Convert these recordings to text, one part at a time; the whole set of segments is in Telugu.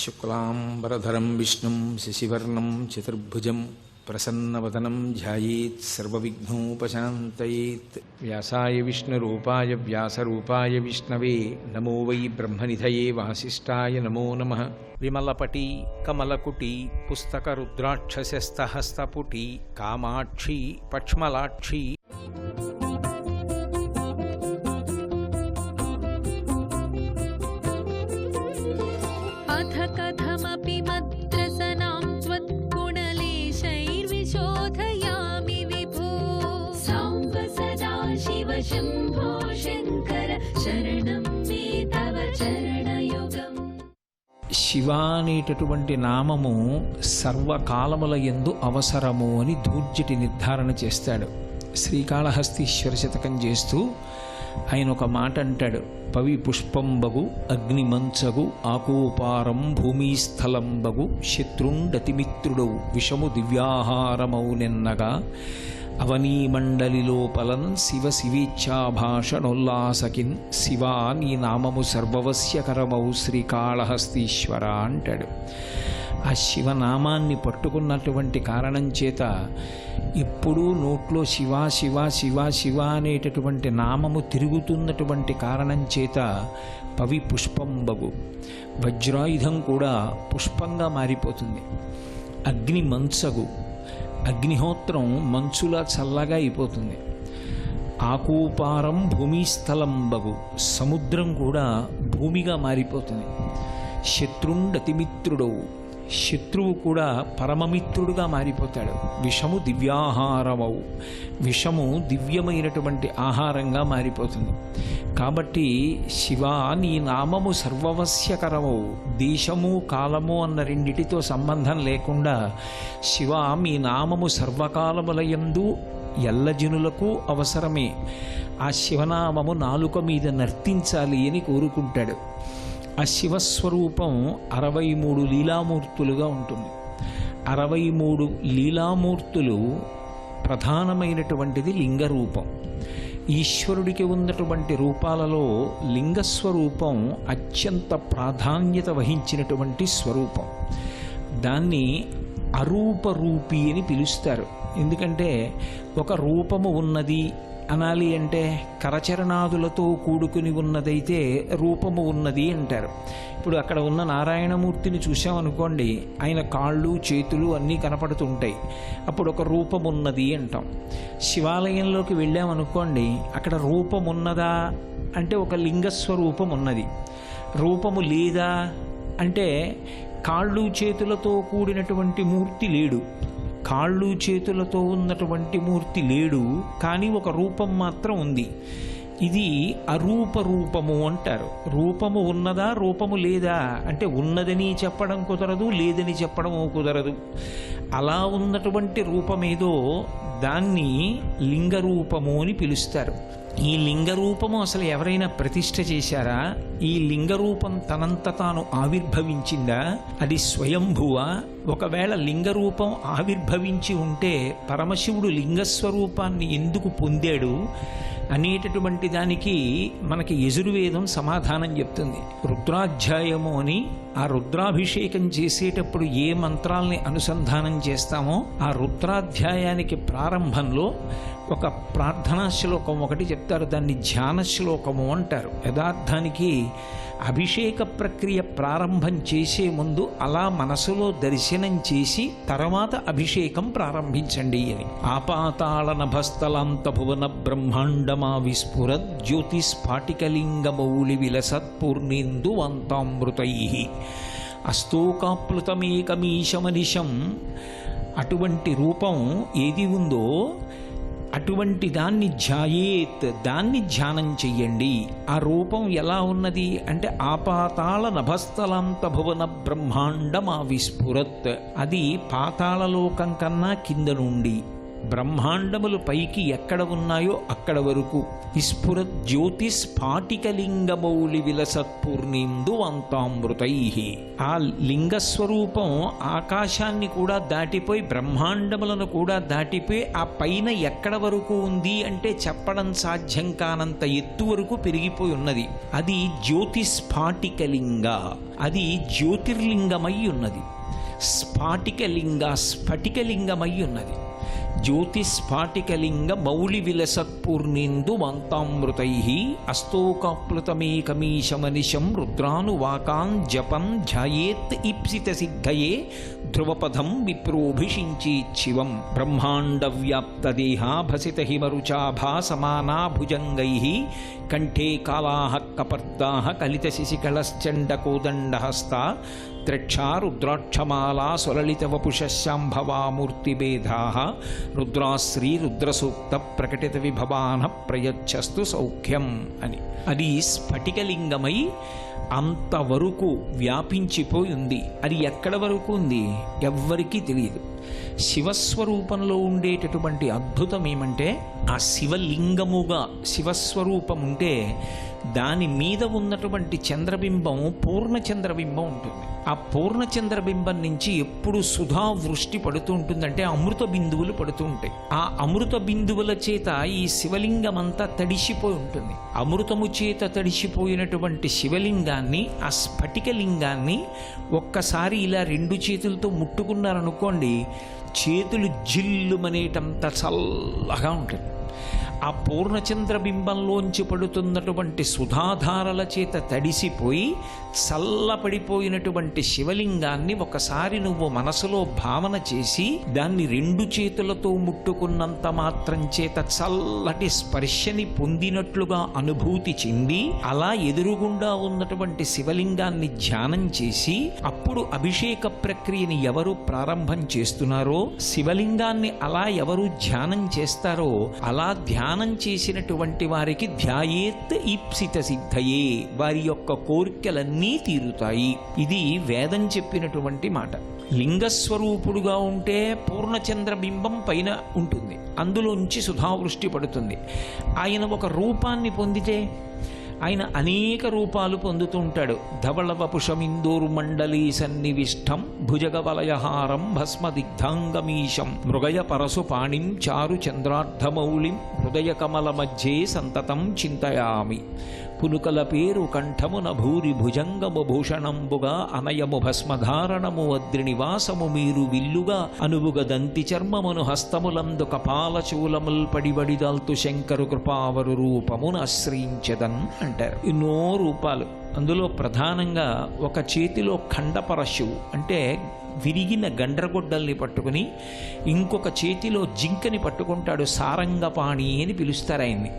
శుక్లాంబరధరం విష్ణుం శశివర్ణం చతుర్భుజం ప్రసన్నవదనం ధ్యాయేత్ సర్వవిఘ్నోపశాంతయేత్. వ్యాసాయ విష్ణురూపాయ వ్యాసరూపాయ విష్ణవే నమో వై బ్రహ్మనిధయే వాసిష్ఠాయ నమో నమః. విమలపటి కమలకుటి పుస్తక రుద్రాక్షసస్తహస్తపుటి కామాక్షి పక్ష్మలాక్షి కథమపి మద్రసనాం త్వత్గుణలేశైర్విశోధయామి విభో. సాంబ సదా శివ శంభో శంకర శరణం మే తవ చరణయుగం. శివ అనేటటువంటి నామము సర్వకాలముల యందు అవసరము అని ధూర్జటి నిర్ధారణ చేస్తాడు. శ్రీకాళహస్తీశ్వర శతకం చేస్తూ ఆయన ఒక మాట అంటాడు. పవి పుష్పంబగు అగ్నిమంచగు ఆకూపారం భూమిస్థలంబగు శత్రుండతిమిత్రుడవు విషము దివ్యాహారమౌ నిన్నగా అవనీమండలిలోపలన్ శివ శివేచ్ఛాభాషణోల్లాసకిన్ శివా నీ నామము సర్వవస్యకరమౌ శ్రీకాళహస్తీశ్వర అంటాడు. ఆ శివనామాన్ని పట్టుకున్నటువంటి కారణం చేత ఎప్పుడూ నోట్లో శివ శివ శివ శివ అనేటటువంటి నామము తిరుగుతున్నటువంటి కారణం చేత పవి పుష్పంబగు వజ్రాయుధం కూడా పుష్పంగా మారిపోతుంది. అగ్ని మంచగు అగ్నిహోత్రం మంచులా చల్లగా అయిపోతుంది. ఆకూపారం భూమిస్థలంబగు సముద్రం కూడా భూమిగా మారిపోతుంది. శత్రుండతిమిత్రుడవు శత్రువు కూడా పరమమిత్రుడుగా మారిపోతాడు. విషము దివ్యాహారమవు విషము దివ్యమైనటువంటి ఆహారంగా మారిపోతుంది. కాబట్టి శివ నీ నామము సర్వవస్యకరమవు. దేశము కాలము అన్న రెండిటితో సంబంధం లేకుండా శివ మీ నామము సర్వకాలములయందు ఎల్లజనులకు అవసరమే. ఆ శివనామము నాలుక మీద నర్తించాలి అని కోరుకుంటాడు. ఆ శివస్వరూపం 63 లీలామూర్తులుగా ఉంటుంది. 63 లీలామూర్తులు ప్రధానమైనటువంటిది లింగరూపం. ఈశ్వరుడికి ఉన్నటువంటి రూపాలలో లింగస్వరూపం అత్యంత ప్రాధాన్యత వహించినటువంటి స్వరూపం. దాన్ని అరూపరూపి అని పిలుస్తారు. ఎందుకంటే ఒక రూపము ఉన్నది అనాలి అంటే కరచరణాదులతో కూడుకుని ఉన్నదైతే రూపము ఉన్నది అంటారు. ఇప్పుడు అక్కడ ఉన్న నారాయణమూర్తిని చూసామనుకోండి, ఆయన కాళ్ళు చేతులు అన్నీ కనపడుతుంటాయి, అప్పుడు ఒక రూపం ఉన్నది అంటాం. శివాలయంలోకి వెళ్ళామనుకోండి, అక్కడ రూపం ఉన్నదా అంటే ఒక లింగస్వరూపం ఉన్నది. రూపము లేదా అంటే కాళ్ళు చేతులతో కూడినటువంటి మూర్తి లేడు. కాళ్ళు చేతులతో ఉన్నటువంటి మూర్తి లేడు, కానీ ఒక రూపం మాత్రం ఉంది. ఇది అరూప రూపము అంటారు. రూపము ఉన్నదా రూపము లేదా అంటే ఉన్నదని చెప్పడం కుదరదు, లేదని చెప్పడం కుదరదు. అలా ఉన్నటువంటి రూపమేదో దాన్ని లింగరూపము అని పిలుస్తారు. ఈ లింగరూపము అసలు ఎవరైనా ప్రతిష్ఠ చేశారా? ఈ లింగరూపం తనంత తాను ఆవిర్భవించిందా? అది స్వయంభువా? ఒకవేళ లింగరూపం ఆవిర్భవించి ఉంటే పరమశివుడు లింగస్వరూపాన్ని ఎందుకు పొందాడు అనేటటువంటి దానికి మనకి యజుర్వేదం సమాధానం చెప్తుంది. రుద్రాధ్యాయము అని ఆ రుద్రాభిషేకం చేసేటప్పుడు ఏ మంత్రాల్ని అనుసంధానం చేస్తామో ఆ రుద్రాధ్యాయానికి ప్రారంభంలో ఒక ప్రార్థనా శ్లోకం ఒకటి చెప్తారు. దాన్ని ధ్యాన శ్లోకము అంటారు. యథార్థానికి అభిషేక ప్రక్రియ ప్రారంభం చేసే ముందు అలా మనసులో దర్శనం చేసి తర్వాత అభిషేకం ప్రారంభించండి అని. ఆపాతాళ నభస్థలాంత భువన బ్రహ్మాండమా విస్ఫురత్ జ్యోతిస్ఫాటికలింగమౌళి విలసత్పూర్ణేందు వంతామృతై అస్తోకాప్లుతమేకమీశమనిశం. అటువంటి రూపం ఏది ఉందో అటువంటి దాన్ని ధ్యాయేత్, దాన్ని ధ్యానం చెయ్యండి. ఆ రూపం ఎలా ఉన్నది అంటే ఆపాతాళ నభస్థలాంత భువన బ్రహ్మాండమా విస్ఫురత్. అది పాతాళలోకం కన్నా కింద నుండి బ్రహ్మాండములు పైకి ఎక్కడ ఉన్నాయో అక్కడ వరకు విస్ఫుర జ్యోతిస్ఫాటికలింగమౌళి విలసత్పూర్ణిందు అంతామృతై. ఆ లింగస్వరూపం ఆకాశాన్ని కూడా దాటిపోయి బ్రహ్మాండములను కూడా దాటిపోయి ఆ పైన ఎక్కడ వరకు ఉంది అంటే చెప్పడం సాధ్యం కానంత ఎత్తు వరకు పెరిగిపోయి ఉన్నది. అది జ్యోతిస్ఫాటికలింగ, అది జ్యోతిర్లింగమై ఉన్నది. స్ఫటికలింగమై ఉన్నది. జ్యోతిస్ఫాటికలింగ మౌళి విలసత్పూర్ణిందు మంతామృతై అస్తోకాప్లుతమేకమీశమనిశం రుద్రానువాకాన్ జపం ధ్యాయేత్ ఈప్సిత సిద్ధయే ధ్రువపథం విప్రోభిషించేచ్చివం. బ్రహ్మాండ వ్యాప్త దేహాభసిత హిమరుచాభా సమానా భుజంగై కంఠే కాళాః కపర్దాః కలిత శిశికళశ్చండకోదండహస్తా త్రక్షా రుద్రాక్షమాలా సులలిత వపుషశాంభవామూర్తిభేదాః రుద్రాశ్రీ రుద్రసూక్త ప్రకటిత విభవాన ప్రయచ్చస్తు సౌఖ్యం అని. అది స్ఫటికలింగమై అంతవరకు వ్యాపించిపోయి ఉంది. అది ఎక్కడ వరకు ఉంది ఎవ్వరికీ తెలియదు. శివస్వరూపంలో ఉండేటటువంటి అద్భుతం ఏమంటే, ఆ శివలింగముగా శివస్వరూపం ఉంటే దాని మీద ఉన్నటువంటి చంద్రబింబం పూర్ణచంద్రబింబం ఉంటుంది. ఆ పూర్ణచంద్రబింబం నుంచి ఎప్పుడు సుధా వృష్టి పడుతూ ఉంటుందంటే అమృత బిందువులు పడుతూ ఉంటాయి. ఆ అమృత బిందువుల చేత ఈ శివలింగం అంతా తడిసిపోయి ఉంటుంది. అమృతము చేత తడిసిపోయినటువంటి శివలింగాన్ని, ఆ స్ఫటికలింగాన్ని ఒక్కసారి ఇలా రెండు చేతులతో ముట్టుకున్నారనుకోండి, చేతులు జిల్లుమనేటంత చల్లగా ఉంటుంది. ఆ పూర్ణచంద్రబింబంలోంచి పడుతున్నటువంటి సుధాధారల చేత తడిసిపోయి చల్లపడిపోయినటువంటి శివలింగాన్ని ఒకసారి నువ్వు మనసులో భావన చేసి దాన్ని రెండు చేతులతో ముట్టుకున్నంత మాత్రం చేత చల్లటి స్పర్శని పొందినట్లుగా అనుభూతి చెంది అలా ఎదురుగుండా ఉన్నటువంటి శివలింగాన్ని ధ్యానం చేసి అప్పుడు అభిషేక ప్రక్రియని ఎవరు ప్రారంభం చేస్తున్నారో, శివలింగాన్ని అలా ఎవరు ధ్యానం చేస్తారో అలా ధ్యానం చేసినటువంటి వారికి ధ్యాయేత్ ఈప్సిత సిద్ధయే, వారి యొక్క కోరికలన్నీ తీరుతాయి. ఇది వేదం చెప్పినటువంటి మాట. లింగస్వరూపుడుగా ఉంటే పూర్ణచంద్రబింబం పైన ఉంటుంది, అందులోంచి సుధావృష్టి పడుతుంది. ఆయన ఒక రూపాన్ని పొందితే ఆయన అనేక రూపాలు పొందుతూ ఉంటాడు. ధవళవపుషమిందోరు మండలీ సన్నివిష్టం భుజగవలయహారం భస్మదిగ్ధాంగమీశం మృగయ పరసు పాణిం చారు చంద్రార్ధమౌళిం హృదయ కమల మధ్యే సంతతం చింతయామి. పునుకల పేరు కంఠమున భూరి భుజంగము భూషణంబుగా అనయము భస్మధారణము వద్రినివాసము మీరు విల్లుగా అనువుగ దంతి చర్మమును హస్తములందు కపాలచూలముల్ పడిబడిదాల్తు శంకరు కృపావరు రూపమును ఆశ్రయించదన్ అంటారు. ఎన్నో రూపాలు. అందులో ప్రధానంగా ఒక చేతిలో ఖండపరశువు అంటే విరిగిన గండ్రగొడ్డల్ని పట్టుకుని, ఇంకొక చేతిలో జింకని పట్టుకుంటాడు. సారంగపాణి అని పిలుస్తారు ఆయన్ని.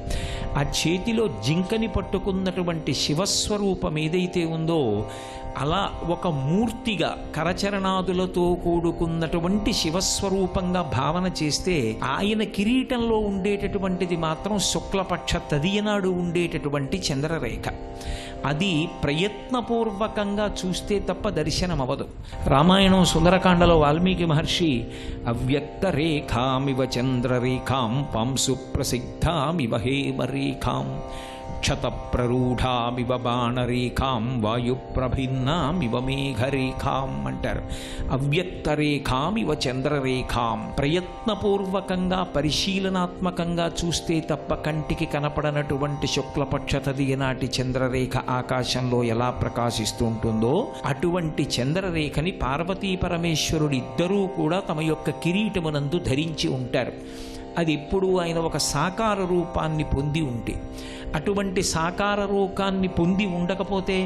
ఆ చేతిలో జింకని పట్టుకున్నటువంటి శివస్వరూపం ఏదైతే ఉందో అలా ఒక మూర్తిగా కరచరణాదులతో కూడుకున్నటువంటి శివస్వరూపంగా భావన చేస్తే ఆయన కిరీటంలో ఉండేటటువంటిది మాత్రం శుక్లపక్ష తదియనాడు ఉండేటటువంటి చంద్రరేఖ. అది ప్రయత్నపూర్వకంగా చూస్తే తప్ప దర్శనం అవ్వదు. రామాయణం సుందరకాండలో వాల్మీకి మహర్షి అవ్యక్త రేఖామివ చంద్రరేఖాం పాంసు ప్రసిద్ధామివ హేమరేఖాం క్షతప్రరూఢామివ బాణరేఖాం వాయుప్రభిన్నామివ మేఘరేఖాం అంటారు. అవ్యక్తరేఖామివ చంద్రరేఖాం, ప్రయత్నపూర్వకంగా పరిశీలనాత్మకంగా చూస్తే తప్ప కంటికి కనపడనటువంటి శుక్లపక్ష తదియనాటి చంద్రరేఖ ఆకాశంలో ఎలా ప్రకాశిస్తూ ఉంటుందో అటువంటి చంద్రరేఖని పార్వతీ పరమేశ్వరుడు ఇద్దరూ కూడా తమ యొక్క కిరీటమునందు ధరించి ఉంటారు. అది ఎప్పుడు ఆయన ఒక సాకార రూపాన్ని పొంది ఉంటే, అటువంటి సాకార రూపాన్ని పొంది ఉండకపోతే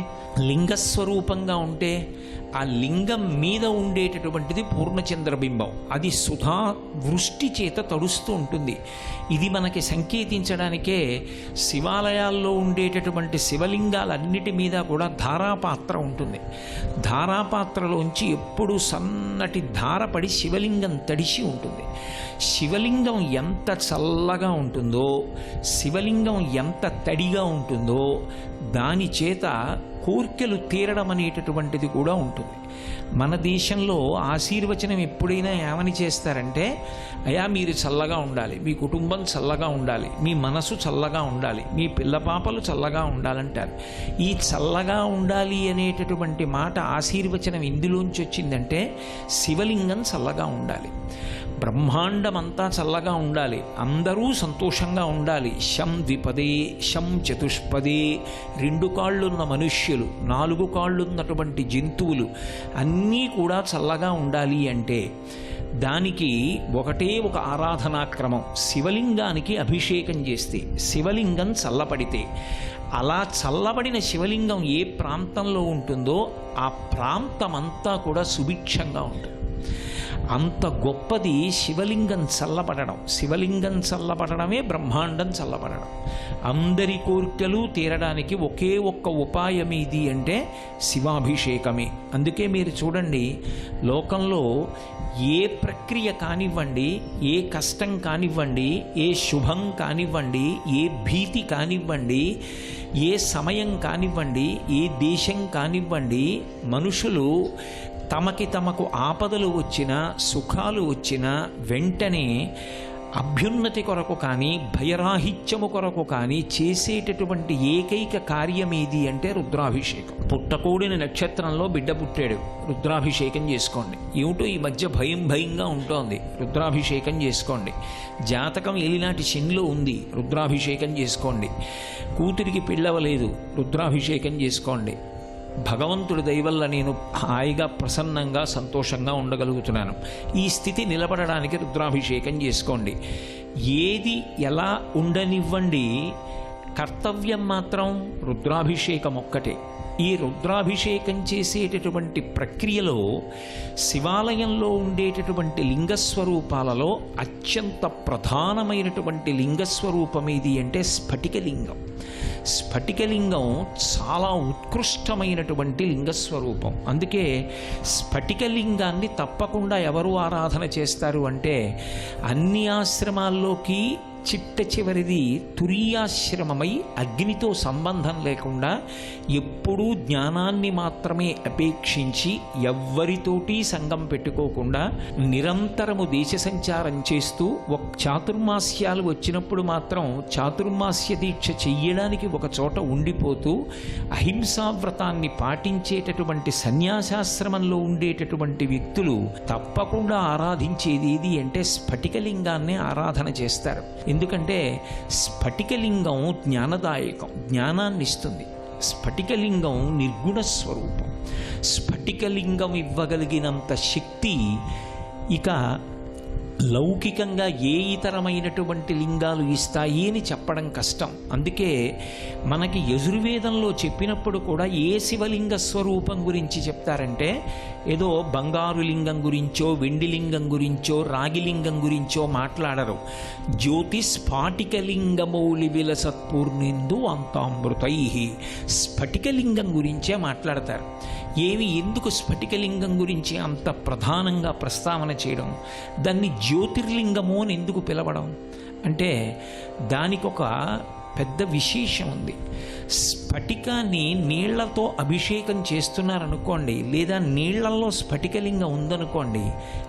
లింగస్వరూపంగా ఉంటే ఆ లింగం మీద ఉండేటటువంటిది పూర్ణచంద్రబింబం. అది సుధా వృష్టి చేత తడుస్తూ ఉంటుంది. ఇది మనకి సంకేతించడానికే శివాలయాల్లో ఉండేటటువంటి శివలింగాలన్నిటి మీద కూడా ధారాపాత్ర ఉంటుంది. ధారాపాత్రలోంచి ఎప్పుడు సన్నటి ధారపడి శివలింగం తడిసి ఉంటుంది. శివలింగం ఎంత చల్లగా ఉంటుందో, శివలింగం ఎంత తడిగా ఉంటుందో దాని చేత కోర్కెలు తీరడం అనేటటువంటిది కూడా ఉంటుంది. మన దేశంలో ఆశీర్వచనం ఎప్పుడైనా ఏమని చేస్తారంటే, అయా మీరు చల్లగా ఉండాలి, మీ కుటుంబం చల్లగా ఉండాలి, మీ మనసు చల్లగా ఉండాలి, మీ పిల్లపాపలు చల్లగా ఉండాలంటారు. ఈ చల్లగా ఉండాలి అనేటటువంటి మాట ఆశీర్వచనం ఎందులోంచి వచ్చిందంటే, శివలింగం చల్లగా ఉండాలి, బ్రహ్మాండమంతా చల్లగా ఉండాలి, అందరూ సంతోషంగా ఉండాలి. శం ద్విపదే శం చతుష్పదే, 2 కాళ్ళున్న మనుష్యులు, 4 కాళ్ళున్నటువంటి జంతువులు అన్నీ కూడా చల్లగా ఉండాలి అంటే దానికి ఒకటే ఒక ఆరాధనాక్రమం. శివలింగానికి అభిషేకం చేస్తే శివలింగం చల్లబడితే, అలా చల్లబడిన శివలింగం ఏ ప్రాంతంలో ఉంటుందో ఆ ప్రాంతమంతా కూడా సుభిక్షంగా ఉంటుంది. అంత గొప్పది శివలింగం చల్లబడడం. శివలింగం చల్లబడడమే బ్రహ్మాండం చల్లబడడం. అందరి కోరికలు తీరడానికి ఒకే ఒక్క ఉపాయం ఏది అంటే శివాభిషేకమే. అందుకే మీరు చూడండి, లోకంలో ఏ ప్రక్రియ కానివ్వండి, ఏ కష్టం కానివ్వండి, ఏ శుభం కానివ్వండి, ఏ భీతి కానివ్వండి, ఏ సమయం కానివ్వండి, ఏ దేశం కానివ్వండి, మనుషులు తమకు ఆపదలు వచ్చినా సుఖాలు వచ్చినా వెంటనే అభ్యున్నతి కొరకు కానీ భయరాహిత్యము కొరకు కానీ చేసేటటువంటి ఏకైక కార్యం ఏది అంటే రుద్రాభిషేకం. పుట్టకూడిన నక్షత్రంలో బిడ్డ పుట్టాడు, రుద్రాభిషేకం చేసుకోండి. ఏమిటో ఈ మధ్య భయంగా ఉంటోంది, రుద్రాభిషేకం చేసుకోండి. జాతకం ఏలినాటి శనిలో ఉంది, రుద్రాభిషేకం చేసుకోండి. కూతురికి పెళ్ళవలేదు, రుద్రాభిషేకం చేసుకోండి. భగవంతుడి దయ వల్ల నేను హాయిగా ప్రసన్నంగా సంతోషంగా ఉండగలుగుతున్నాను, ఈ స్థితి నిలబడడానికి రుద్రాభిషేకం చేసుకోండి. ఏది ఎలా ఉండనివ్వండి, కర్తవ్యం మాత్రం రుద్రాభిషేకం ఒక్కటే. ఈ రుద్రాభిషేకం చేసేటటువంటి ప్రక్రియలో శివాలయంలో ఉండేటటువంటి లింగస్వరూపాలలో అత్యంత ప్రధానమైనటువంటి లింగస్వరూపం ఏది అంటే స్ఫటికలింగం. స్ఫటికలింగం చాలా ఉత్కృష్టమైనటువంటి లింగస్వరూపం. అందుకే స్ఫటికలింగాన్ని తప్పకుండా ఎవరు ఆరాధన చేస్తారు అంటే, అన్ని ఆశ్రమాల్లోకి చిట్ట చివరిది తురీయాశ్రమమై అగ్నితో సంబంధం లేకుండా ఎప్పుడూ జ్ఞానాన్ని మాత్రమే అపేక్షించి ఎవ్వరితోటి సంగం పెట్టుకోకుండా నిరంతరము దేశ సంచారం చేస్తూ చాతుర్మాస్యాలు వచ్చినప్పుడు మాత్రం చాతుర్మాస్య దీక్ష చెయ్యడానికి ఒక చోట ఉండిపోతూ అహింసావ్రతాన్ని పాటించేటటువంటి సన్యాసాశ్రమంలో ఉండేటటువంటి వ్యక్తులు తప్పకుండా ఆరాధించేది ఏది అంటే స్ఫటికలింగాన్నే ఆరాధన చేస్తారు. ఎందుకంటే స్ఫటికలింగం జ్ఞానదాయకం, జ్ఞానాన్ని ఇస్తుంది. స్ఫటికలింగం నిర్గుణ స్వరూపం. స్ఫటికలింగం ఇవ్వగలిగినంత శక్తి ఇక లౌకికంగా ఏ ఇతరమైనటువంటి లింగాలు ఇస్తాయి అని చెప్పడం కష్టం. అందుకే మనకి యజుర్వేదంలో చెప్పినప్పుడు కూడా ఏ శివలింగ స్వరూపం గురించి చెప్తారంటే, ఏదో బంగారు లింగం గురించో వెండి లింగం గురించో రాగి లింగం గురించో మాట్లాడరు. జ్యోతి స్ఫాటికలింగమౌళి విలసత్పూర్ణిందు అంతామృతై, స్ఫటికలింగం గురించే మాట్లాడతారు. ఎందుకు స్ఫటికలింగం గురించి అంత ప్రధానంగా ప్రస్తావన చేయడం, దాన్ని జ్యోతిర్లింగము అని ఎందుకు పిలవడం అంటే దానికి ఒక పెద్ద విశేషం ఉంది. స్ఫటికాన్ని నీళ్లతో అభిషేకం చేస్తున్నారనుకోండి, లేదా నీళ్లలో స్ఫటికలింగం ఉందనుకోండి,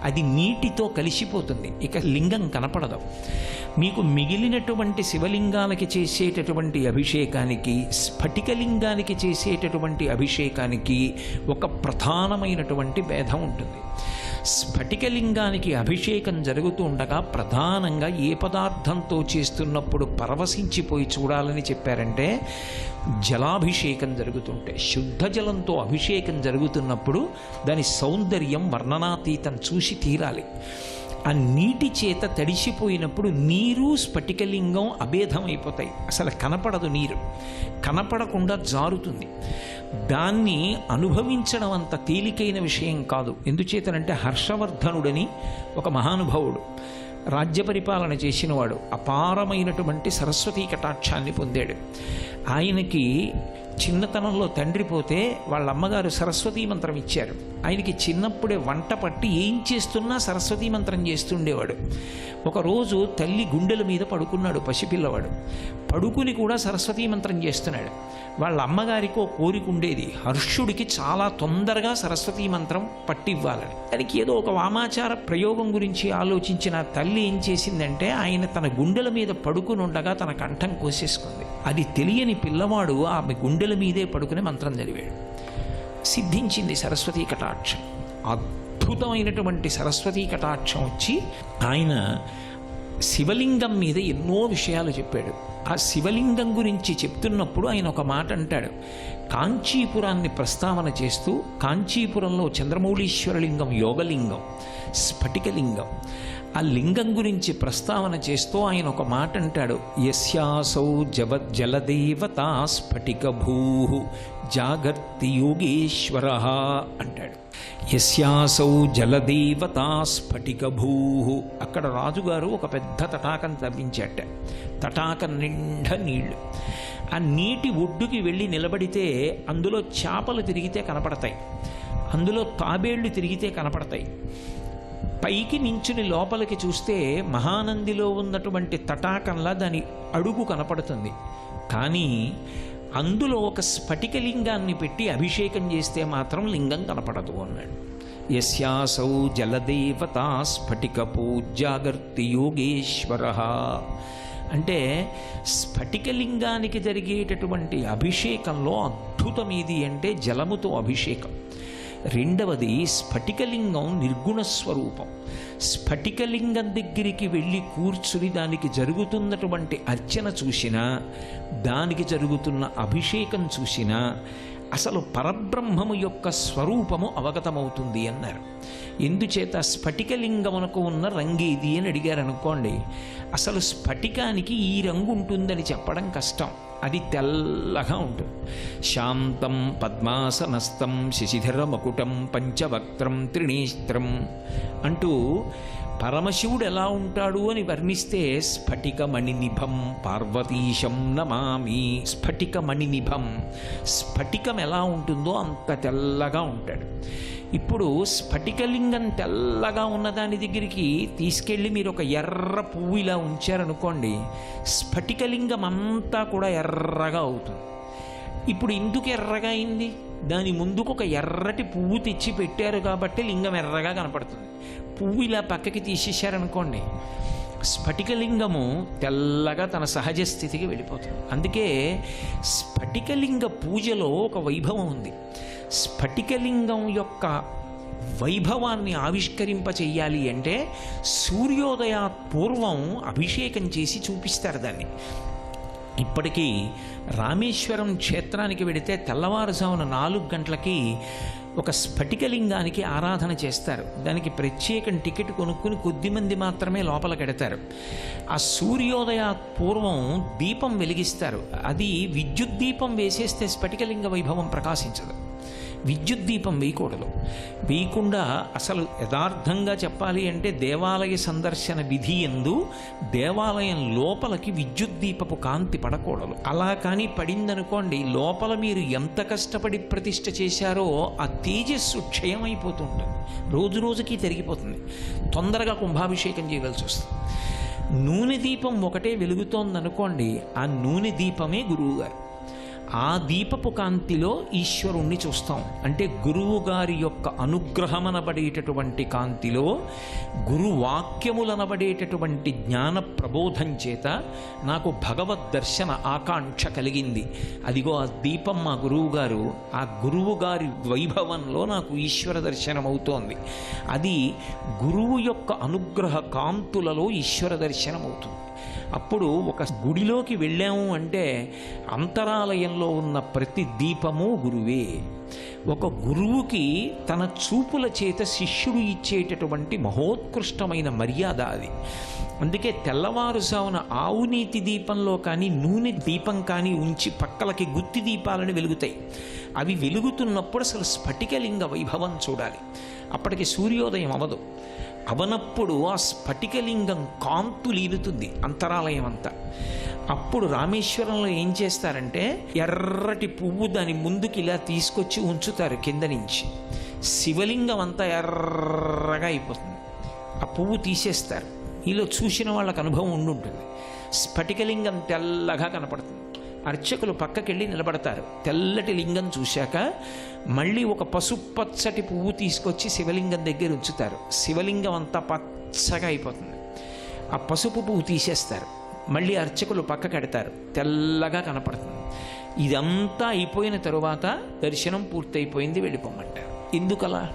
అది నీటితో కలిసిపోతుంది, ఇక లింగం కనపడదు. మీకు మిగిలినటువంటి శివలింగాలకి చేసేటటువంటి అభిషేకానికి స్ఫటికలింగానికి చేసేటటువంటి అభిషేకానికి ఒక ప్రధానమైనటువంటి భేదం ఉంటుంది. స్ఫటికలింగానికి అభిషేకం జరుగుతూ ఉండగా ప్రధానంగా ఏ పదార్థంతో చేస్తున్నప్పుడు పరవశించిపోయి చూడాలని చెప్పారంటే, జలాభిషేకం జరుగుతుంటే, శుద్ధ జలంతో అభిషేకం జరుగుతున్నప్పుడు దాని సౌందర్యం వర్ణనాతీతం, చూసి తీరాలి. ఆ నీటి చేత తడిసిపోయినప్పుడు నీరు స్ఫటికలింగం అభేదమైపోతాయి, అసలు కనపడదు, నీరు కనపడకుండా జారుతుంది. దాన్ని అనుభవించడం అంత తేలికైన విషయం కాదు. ఎందుచేతనంటే హర్షవర్ధనుడని ఒక మహానుభావుడు, రాజ్య పరిపాలన చేసినవాడు, అపారమైనటువంటి సరస్వతీ కటాక్షాన్ని పొందాడు. ఆయనకి చిన్నతనంలో తండ్రి పోతే వాళ్ళ అమ్మగారు సరస్వతీ మంత్రం ఇచ్చారు. ఆయనకి చిన్నప్పుడే వంట పట్టి ఏం చేస్తున్నా సరస్వతీ మంత్రం చేస్తుండేవాడు. ఒకరోజు తల్లి గుండెల మీద పడుకున్నాడు పసిపిల్లవాడు. పడుకుని కూడా సరస్వతీ మంత్రం చేస్తున్నాడు. వాళ్ళ అమ్మగారికి ఓ కోరిక ఉండేది, హర్షుడికి చాలా తొందరగా సరస్వతీ మంత్రం పట్టివ్వాలని. దానికి ఏదో ఒక వామాచార ప్రయోగం గురించి ఆలోచించిన తల్లి ఏం చేసిందంటే, ఆయన తన గుండెల మీద పడుకుని ఉండగా తన కంఠం కోసేసుకుంది. అది తెలియని పిల్లవాడు ఆమె గుండెల మీదే పడుకుని మంత్రం చదివాడు. సిద్ధించింది సరస్వతీ కటాక్షం. అద్భుతమైనటువంటి సరస్వతీ కటాక్షం వచ్చి ఆయన శివలింగం మీద ఎన్నో విషయాలు చెప్పాడు. ఆ శివలింగం గురించి చెప్తున్నప్పుడు ఆయన ఒక మాట అంటాడు. కాంచీపురాన్ని ప్రస్తావన చేస్తూ, కాంచీపురంలో చంద్రమౌళీశ్వరలింగం యోగలింగం, స్ఫటికలింగం, ఆ లింగం గురించి ప్రస్తావన చేస్తూ ఆయన ఒక మాట అంటాడు. యస్యాసౌ జలదేవతా స్ఫటిక భూ జాగర్తి యోగేశ్వర అంటాడు. యస్యాసౌ జలదేవతా స్ఫటిక భూ. అక్కడ రాజుగారు ఒక పెద్ద తటాకం తవ్వించాట. తటాకం నిండా నీళ్లు. ఆ నీటి ఒడ్డుకి వెళ్ళి నిలబడితే అందులో చేపలు తిరిగితే కనపడతాయి, అందులో తాబేళ్లు తిరిగితే కనపడతాయి. పైకి నించుని లోపలికి చూస్తే మహానందిలో ఉన్నటువంటి తటాకంలా దాని అడుగు కనపడుతుంది. కానీ అందులో ఒక స్ఫటికలింగాన్ని పెట్టి అభిషేకం చేస్తే మాత్రం లింగం కనపడదు అన్నాడు. యస్యాసౌ జలదేవతా స్ఫటిక పూజ్యాగర్తి యోగేశ్వర అంటే స్ఫటికలింగానికి జరిగేటటువంటి అభిషేకంలో అద్భుతం ఏది అంటే జలముతో అభిషేకం. రెండవది స్ఫటికలింగం నిర్గుణ స్వరూపం. స్ఫటికలింగం దగ్గరికి వెళ్ళి కూర్చుని దానికి జరుగుతున్నటువంటి అర్చన చూసినా, దానికి జరుగుతున్న అభిషేకం చూసినా అసలు పరబ్రహ్మము యొక్క స్వరూపము అవగతమవుతుంది అన్నారు. ఎందుచేత స్ఫటికలింగమునకు ఉన్న రంగేది అని అడిగారు అనుకోండి, అసలు స్ఫటికానికి ఈ రంగు ఉంటుందని చెప్పడం కష్టం. అది తెల్లగా ఉంటుంది. శాంతం పద్మాసనస్థం శశిధర మకుటం పంచవక్త్రం త్రినేత్రం అంటూ పరమశివుడు ఎలా ఉంటాడు అని వర్ణిస్తే స్ఫటిక మణినిభం పార్వతీశం నమామి. స్ఫటిక మణినిభం, స్ఫటికం ఎలా ఉంటుందో అంత తెల్లగా ఉంటాడు. ఇప్పుడు స్ఫటికలింగం తెల్లగా ఉన్నదాని దగ్గరికి తీసుకెళ్ళి మీరు ఒక ఎర్ర పువ్వు ఇలా ఉంచారనుకోండి, స్ఫటికలింగం అంతా కూడా ఎర్రగా అవుతుంది. ఇప్పుడు ఎందుకు ఎర్రగా అయింది? దాని ముందుకు ఒక ఎర్రటి పువ్వు తెచ్చి పెట్టారు కాబట్టి లింగం ఎర్రగా కనపడుతుంది. పువ్వు ఇలా పక్కకి తీసేశారనుకోండి, స్ఫటికలింగము తెల్లగా తన సహజ స్థితికి వెళ్ళిపోతుంది. అందుకే స్ఫటికలింగ పూజలో ఒక వైభవం ఉంది. స్ఫటికలింగం యొక్క వైభవాన్ని ఆవిష్కరింపచేయాలి అంటే సూర్యోదయాత్ పూర్వం అభిషేకం చేసి చూపిస్తారు దాన్ని. ఇప్పటికీ రామేశ్వరం క్షేత్రానికి వెడితే తెల్లవారుజామున 4 గంటలకి ఒక స్ఫటికలింగానికి ఆరాధన చేస్తారు. దానికి ప్రత్యేకం టికెట్ కొనుక్కుని కొద్దిమంది మాత్రమే లోపలికెడతారు. ఆ సూర్యోదయ పూర్వం దీపం వెలిగిస్తారు. అది విద్యుత్ దీపం వేసేస్తే స్ఫటికలింగ వైభవం ప్రకాశించదు. విద్యుత్ దీపం వేయకూడదు. వేయకుండా అసలు యథార్థంగా చెప్పాలి అంటే దేవాలయ సందర్శన విధి యందు దేవాలయం లోపలికి విద్యుత్ దీపపు కాంతి పడకూడదు. అలా కానీ పడిందనుకోండి, లోపల మీరు ఎంత కష్టపడి ప్రతిష్ఠ చేశారో ఆ తేజస్సు క్షయమైపోతుంటుంది, రోజు రోజుకి తరిగిపోతుంది. తొందరగా కుంభాభిషేకం చేయవలసి వస్తుంది. నూనె దీపం ఒకటే వెలుగుతోందనుకోండి, ఆ నూనె దీపమే గురువుగారు. ఆ దీపపు కాంతిలో ఈశ్వరుణ్ణి చూస్తాం. అంటే గురువు గారి యొక్క అనుగ్రహమనబడేటటువంటి కాంతిలో, గురువాక్యములనబడేటటువంటి జ్ఞాన ప్రబోధం చేత నాకు భగవద్ దర్శన ఆకాంక్ష కలిగింది. అదిగో ఆ దీపం మా గురువు గారు. ఆ గురువు గారి వైభవంలో నాకు ఈశ్వర దర్శనం అవుతోంది. అది గురువు యొక్క అనుగ్రహ కాంతులలో ఈశ్వర దర్శనం అవుతుంది. అప్పుడు ఒక గుడిలోకి వెళ్ళాము అంటే అంతరాలయంలో ఉన్న ప్రతి దీపము గురువే. ఒక గురువుకి తన చూపుల చేత శిష్యుడు ఇచ్చేటటువంటి మహోత్కృష్టమైన మర్యాద అది. అందుకే తెల్లవారుజామున ఆవునీతి దీపంలో కానీ నూనె దీపం కానీ ఉంచి పక్కలకి గుత్తి దీపాలను వెలుగుతాయి. అవి వెలుగుతున్నప్పుడు అసలు స్ఫటికలింగ వైభవం చూడాలి. అప్పటికి సూర్యోదయం అవదు. అవనప్పుడు ఆ స్ఫటికలింగం కాంతులీలుతుంది అంతరాలయం అంతా. అప్పుడు రామేశ్వరంలో ఏం చేస్తారంటే ఎర్రటి పువ్వు దాని ముందుకి ఇలా తీసుకొచ్చి ఉంచుతారు కింద నుంచి. శివలింగం అంతా ఎర్రగా అయిపోతుంది. ఆ పువ్వు తీసేస్తారు. మీలో చూసిన వాళ్ళకి అనుభవం ఉండుంటుంది. స్ఫటికలింగం తెల్లగా కనపడుతుంది. అర్చకులు పక్కకెళ్ళి నిలబడతారు. తెల్లటి లింగం చూశాక మళ్ళీ ఒక పసుపచ్చటి పువ్వు తీసుకొచ్చి శివలింగం దగ్గర ఉంచుతారు. శివలింగం అంతా పచ్చగా అయిపోతుంది. ఆ పసుపు పువ్వు తీసేస్తారు. మళ్ళీ అర్చకులు పక్కకెడతారు. తెల్లగా కనపడుతుంది. ఇదంతా అయిపోయిన తరువాత దర్శనం పూర్తయిపోయింది, వెళ్ళిపోమంటారు. ఎందుకలా?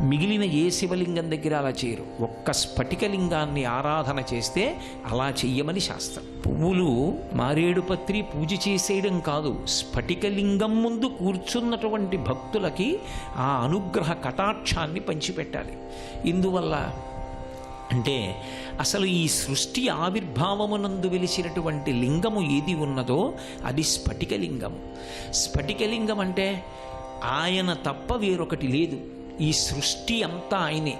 మిగిలిన ఏ శివలింగం దగ్గర అలా చేయరు. ఒక్క స్ఫటికలింగాన్ని ఆరాధన చేస్తే అలా చెయ్యమని శాస్త్రం. పువ్వులు మారేడుపత్రి పూజ చేసేయడం కాదు, స్ఫటికలింగం ముందు కూర్చున్నటువంటి భక్తులకి ఆ అనుగ్రహ కటాక్షాన్ని పంచిపెట్టాలి. ఇందువల్ల అంటే అసలు ఈ సృష్టి ఆవిర్భావమునందు వెలిసినటువంటి లింగము ఏది ఉన్నదో అది స్ఫటికలింగం. స్ఫటికలింగం అంటే ఆయన తప్ప వేరొకటి లేదు. ఈ సృష్టి అంతా ఆయనే,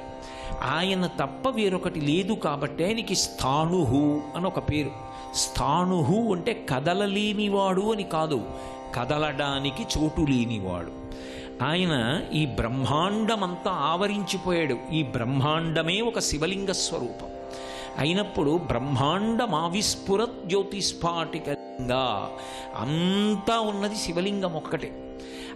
ఆయన తప్ప వేరొకటి లేదు. కాబట్టి ఆయనకి స్థాణుహు అని ఒక పేరు. స్థాణుహు అంటే కదలలేనివాడు అని కాదు, కదలడానికి చోటు లేనివాడు. ఆయన ఈ బ్రహ్మాండమంతా ఆవరించిపోయాడు. ఈ బ్రహ్మాండమే ఒక శివలింగ స్వరూపం అయినప్పుడు బ్రహ్మాండమావిస్ఫురత్ జ్యోతిస్ఫాటికలింగా అంతా ఉన్నది శివలింగం ఒక్కటే.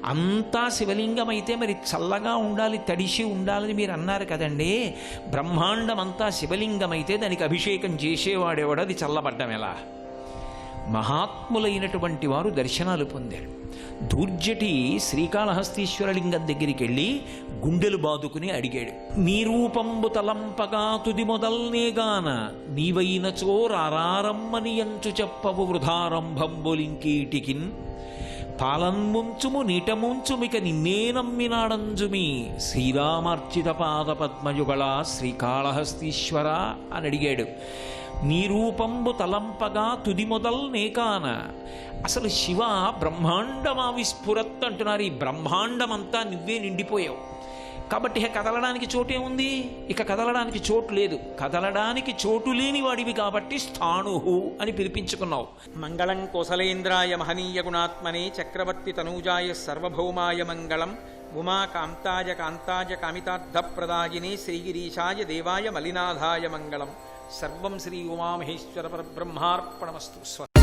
అంతా శివలింగం అయితే మరి చల్లగా ఉండాలి, తడిసి ఉండాలని మీరు అన్నారు కదండి. బ్రహ్మాండం అంతా శివలింగం అయితే దానికి అభిషేకం చేసేవాడేవాడు, అది చల్లబడ్డం ఎలా? మహాత్ములైనటువంటి వారు దర్శనాలు పొందారు. దూర్జటి శ్రీకాళహస్తీశ్వర లింగం దగ్గరికి వెళ్ళి గుండెలు బాదుకుని అడిగాడు, నీ రూపంబు తలంపగా తుది మొదల్నేగాన నీవైన చోరారమ్మని ఎంచు చెప్పవు వృధారంభంబులింకీటికిన్ పాలన్ముంచుము నీటముంచుమిక నిన్నే నమ్మినాడంజుమి శ్రీరామార్చిత పాద పద్మయుగళ శ్రీకాళహస్తీశ్వర అని అడిగాడు. నీ రూపంబు తలంపగా తుది మొదల్ నేకాన. అసలు శివ బ్రహ్మాండమా విస్ఫురత్ అంటున్నారు. ఈ బ్రహ్మాండమంతా నువ్వే నిండిపోయావు కాబట్టి ఇక కదలడానికి చోటే ఉంది. ఇక కదలడానికి చోటు లేదు. కదలడానికి చోటు లేని వాడివి కాబట్టి స్థాణుహు అని పిలిపించుకున్నావు. మంగళం కోసలేంద్రాయ మహనీయ గుణాత్మనే చక్రవర్తి తనూజాయ సర్వభౌమాయ మంగళం ఉమా కాంతాయ కాంతాయ కామితార్థప్రదాయినే శ్రీగిరీశాయ దేవాయ మలినాథాయ మంగళం. సర్వం శ్రీ ఉమామహేశ్వర పరబ్రహ్మార్పణమస్తు.